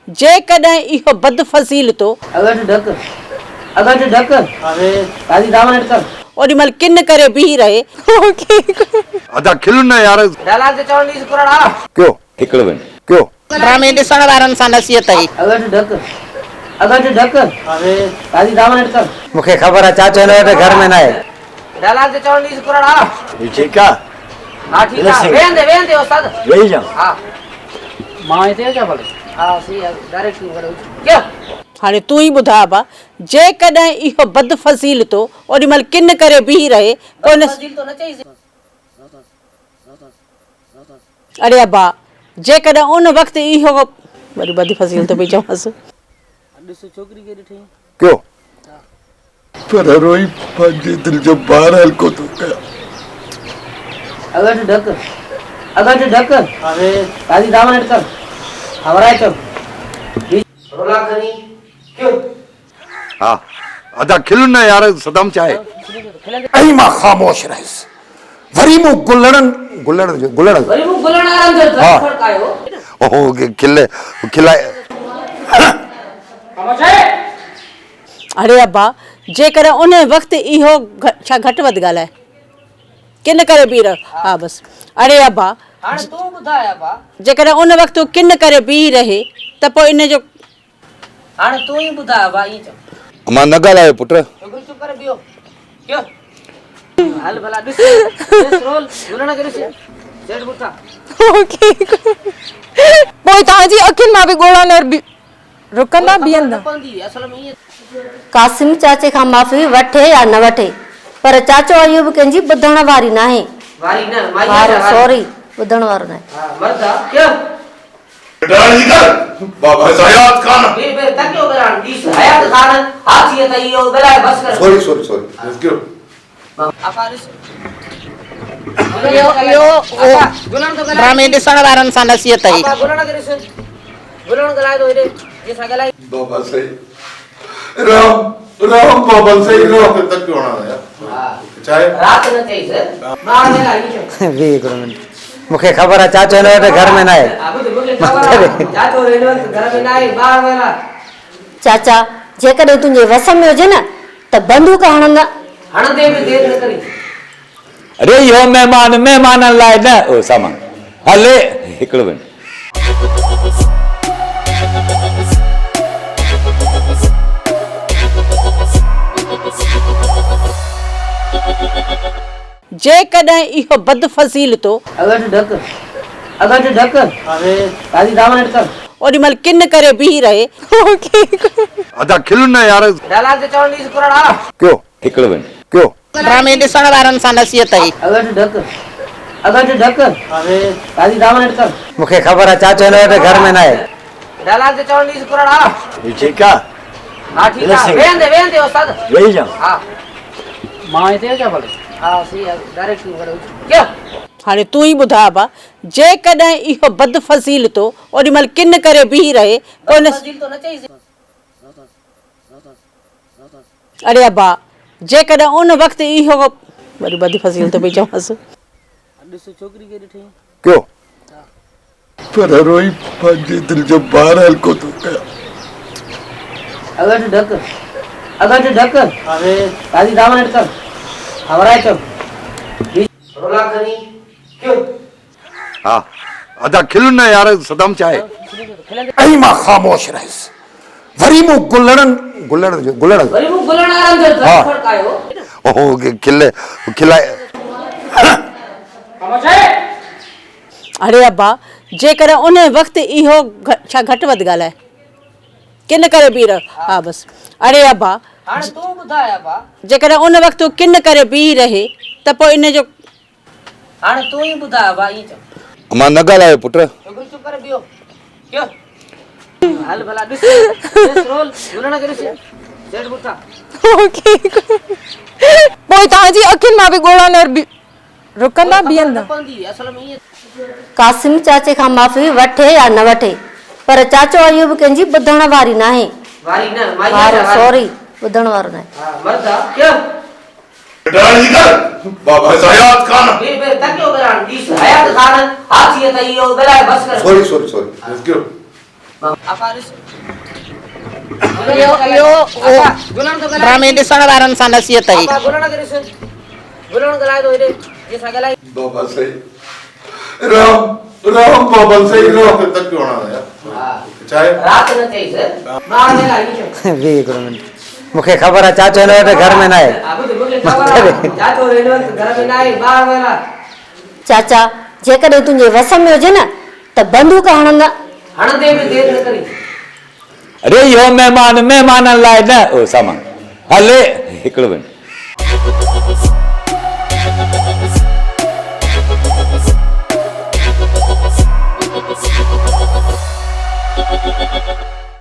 जेकॾहिं इहो बदफज़ील तो अगर ढक अरे दादी दामन कर ओॾी महिल किन करे बीह रहे अदा खिल न यार डाला ते चवण दी कुराड़ा क्यों हिकड़ वन क्यों ड्रामे ॾिसण वारनि सां नसीहत ई अगर ढक अरे दादी दामन कर मूंखे ख़बर आहे चाचो हिन वटि घर में न आहे। डाला ते चवण दी कुराड़ा ये ठीक है हां ठीक है वेंदे उस्ताद यही जा हां मां हिते क्या बोले हां सही है डायरेक्ट क्या हाणे तूं ई ॿुधा बा जेकॾहिं इहो बदफज़ील तो ओॾी महिल किन करे बीह रहे कोन फजील तो न चाहिए अरे अब्बा जेकॾहिं उन वक़्तु इहो वरी बदफज़ील तो पई चवांसि ॾिस छोकरी के ॾिठई क्यों पर रोई पंहिंजे दिल जो बार हल्को तो कया अगर ढक अरे दादी दामन कर हमारा चल रोला करी क्यों हाँ अदा खिल न यार सदम चाहे ऐं मां ख़ामोश रहिस वरी मूं गुलड़न वरी मु गुलण आराम जो हाँ। फड़कायो ओहो खिलाए खामोश है अरे अब्बा जेकॾहिं उन वक़्तु इहो छा घटि वधि ॻाल्हाए किन करे बीह रहे हा बसि अरे अब्बा हाणे तू ॿुधाया बा जेकॾहिं उन वक़्तु किन करे बीह रहे त पोइ इन जो हाणे तू ही ॿुधाया बा ई चल मां न ॻाल्हायो पुट छोकरी चुप करे बियो क्यों हाल भला ॾिस रोल गुलण के ॾिस सेठ बुठा पोइ तव्हांजी अखियुनि मां बि ॻोल्हण रुकंदा बीहंदा पंदी असल में ये कासिम चाचे खां माफ़ी वठे या न वठे पर चाचो अयूब कंहिंजी ॿुधण वारी न आहे। वारी न माई सॉरी ॿुधण वारो न आहे। हां मरदा क्यों बाबा हयात खान बे तकियो बरान दिस हयात खान हाथी त इयो बेला बस कर सॉरी लेट्स गो अपारिस यो गुलण तो ड्रामे ॾिसण वारनि सां नसीहत ई गुलण के ॾिस गुलण गलाए दो रे ये सगलाई बाबा सही राम बाबा सही राम तक क्यों ना यार हां चाहे रात न चाहिए सर मां ने लाई छो वीह हिकिड़ो मिंट मूंखे ख़बर आहे चाचो हिन वटि घर में न आहे। अब तो मुझे खबर जातो रेलवे घर में नाई बाहर वेला चाचा जेकॾहिं तुंहिंजे वस में हुजे न त बंदूक हणंदा हणंदे में देर न करी अरे यो मेहमाननि लाइ न ओ सामान हले हिकिड़ो मिंट जेकॾहिं इहो बदफज़ील तो अगर ढक अरे दादी दामन कर ओॾी महिल किन करे बीह रहे अदा खिल न यार डाला ते चवण दी कुराड़ा क्यों हिकिड़ो मिंट क्यों ड्रामे ॾिसण वारनि सां नसीहत ई अगर ढक अरे दादी दामन कर मूंखे ख़बर आहे चाचो हिन वटि घर में न आहे। डाला ते चवण दी कुराड़ा ये ठीक है हां ठीक है वेंदे उस्ताद यही जा हां मां हिते क्या बोले हां सही है डायरेक्ट करो क्या हाणे तूं ई ॿुधा बा जेकॾहिं इहो बदफज़ील तो ओॾी महिल किन करे बीह रहे कोन फजील तो न चाहिए अरे अब्बा जेकॾहिं उन वक़्तु इहो वरी बदफज़ील तो पई चवांसि ॾिस छोकरी के ॾिठई क्यों पर रोई पंहिंजे दिल जो बार हल्को तो कया अगर ढक अरे दादी दामन कर हमारा चल रोला करी क्यों हाँ अदा खिल न यार सदम चाहे ऐं मां ख़ामोश रहिस वरी मूं गुलड़न वरी मु गुलण आराम जो हाँ। फड़कायो ओहो खिलाए खामोश है अरे अब्बा जेकॾहिं उन वक़्तु इहो छा घटि वधि ॻाल्हाए किन करे बीह रहे हा बसि अरे अब्बा हाणे तू ॿुधाया बा जेकॾहिं उन वक़्तु किन करे बीह रहे त पोइ इन जो हाणे तू ही ॿुधाया बा ई चल मां न ॻाल्हायो पुट छोकरी चुप करे बियो क्यों हाल भला ॾिस रोल गुलण के ॾिस सेठ बुठा पोइ तव्हांजी अखियुनि मां बि ॻोल्हण रुकंदा बीहंदा पंदी असल में ये कासिम चाचे खां माफ़ी वठे या न वठे पर चाचो अयूब कंहिंजी ॿुधण वारी न आहे। वारी न माई सॉरी ॿुधण वारो न आहे। हां मरदा क्यों बाबा हयात खान बे तकियो बरान दिस हयात खान हाथी त इयो बेला बस कर sorry let's go apa harus यो gulan to galai ड्रामे ॾिसण वारनि सां नसीहत ई apa gulan karius gulan galai do ide ye sagalai बाबा सही राम राम बाबा सही राम तक क्यों आना है चाहे रात न चाहिए सर बाहर में लाई वी गुरु मूंखे ख़बर आहे चाचो हिन वटि घर में न आहे अब तो मुझे खबर जातो रेलवे घर में ना है बाहर में ला चाचा जेकॾहिं तुंहिंजे वस में हुजे न त बंदूक हणंदा हण दे में देर न करी अरे इहो महिमान महिमाननि लाइ न ओ सामान हले हिकिड़ो मिंट